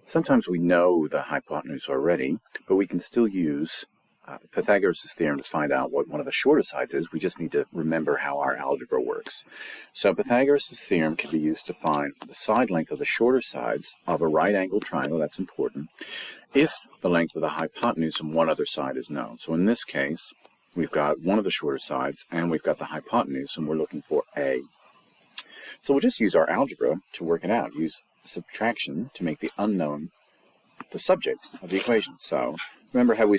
Sometimes we know the hypotenuse already, but we can still use Pythagoras' theorem to find out what one of the shorter sides is. We just need to remember how our algebra works. So Pythagoras' theorem can be used to find the side length of the shorter sides of a right-angled triangle. That's important, if the length of the hypotenuse on one other side is known. So in this case, we've got one of the shorter sides, and we've got the hypotenuse, and we're looking for A. So we'll just use our algebra to work it out. Use subtraction to make the unknown the subject of the equation. So remember how we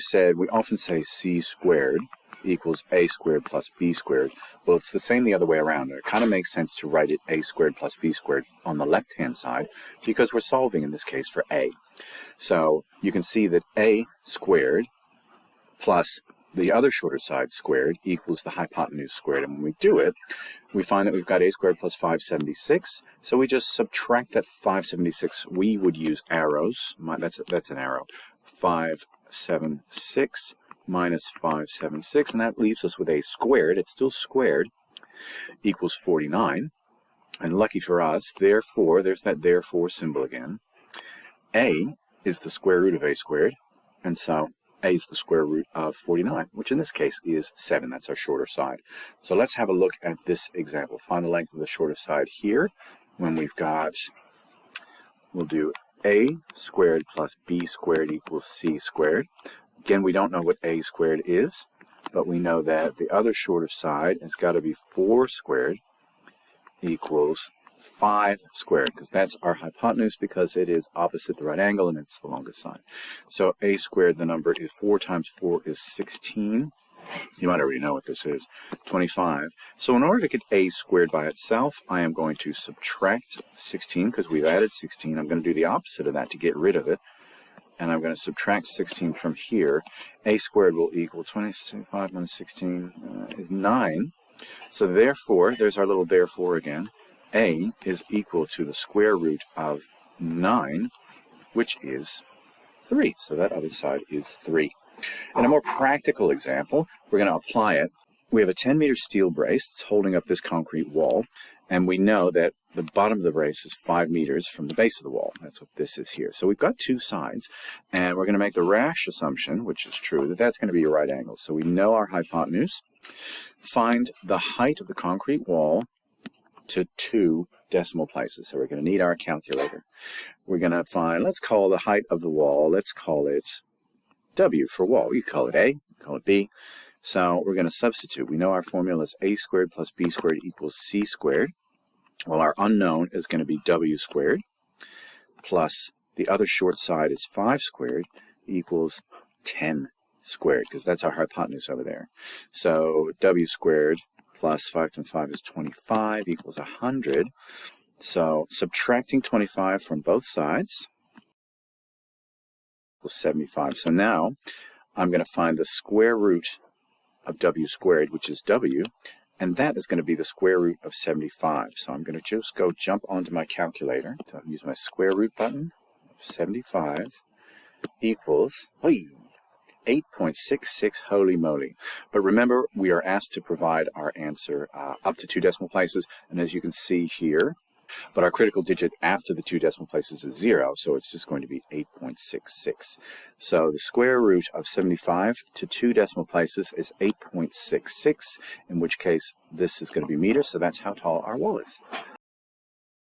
often say c squared equals a squared plus b squared. Well, it's the same the other way around. It kind of makes sense to write it a squared plus b squared on the left-hand side because we're solving in this case for a. So you can see that a squared plus the other shorter side squared equals the hypotenuse squared. And when we do it, we find that we've got a squared plus 576. So we just subtract that 576. We would use arrows. That's an arrow. 576 minus 576. And that leaves us with a squared. It's still squared. Equals 49. And lucky for us, therefore, there's that therefore symbol again. A is the square root of a squared. And so a is the square root of 49, which in this case is 7. That's our shorter side. So let's have a look at this example. Find the length of the shorter side here. When we'll do a squared plus b squared equals c squared. Again, we don't know what a squared is, but we know that the other shorter side has got to be 4 squared equals 5 squared, because that's our hypotenuse, because it is opposite the right angle and it's the longest side. So a squared, the number is 4 times 4 is 16. You might already know what this is, 25. So in order to get a squared by itself, I am going to subtract 16, because we've added 16. I'm going to do the opposite of that to get rid of it. And I'm going to subtract 16 from here. A squared will equal 25 minus 16 is 9. So therefore, there's our little therefore again. A is equal to the square root of 9, which is 3. So that other side is 3. In a more practical example, we're going to apply it. We have a 10-meter steel brace that's holding up this concrete wall, and we know that the bottom of the brace is 5 meters from the base of the wall. That's what this is here. So we've got two sides, and we're going to make the rash assumption, which is true, that that's going to be a right angle. So we know our hypotenuse. Find the height of the concrete wall to 2 decimal places. So we're going to need our calculator. We're going to find, let's call the height of the wall, let's call it W for wall. You call it A, call it B. So we're going to substitute. We know our formula is a squared plus b squared equals c squared. Well, our unknown is going to be w squared plus the other short side is 5 squared equals 10 squared, because that's our hypotenuse over there. So w squared plus 5 times 5 is 25 equals 100. So subtracting 25 from both sides equals 75. So now I'm going to find the square root of w squared, which is w, and that is going to be the square root of 75. So I'm going to just go jump onto my calculator. So I'll use my square root button. 75 equals 8.66, holy moly. But remember, we are asked to provide our answer up to 2 decimal places, and as you can see here, but our critical digit after the 2 decimal places is 0, so it's just going to be 8.66. So the square root of 75 to 2 decimal places is 8.66, in which case this is going to be meters, so that's how tall our wall is.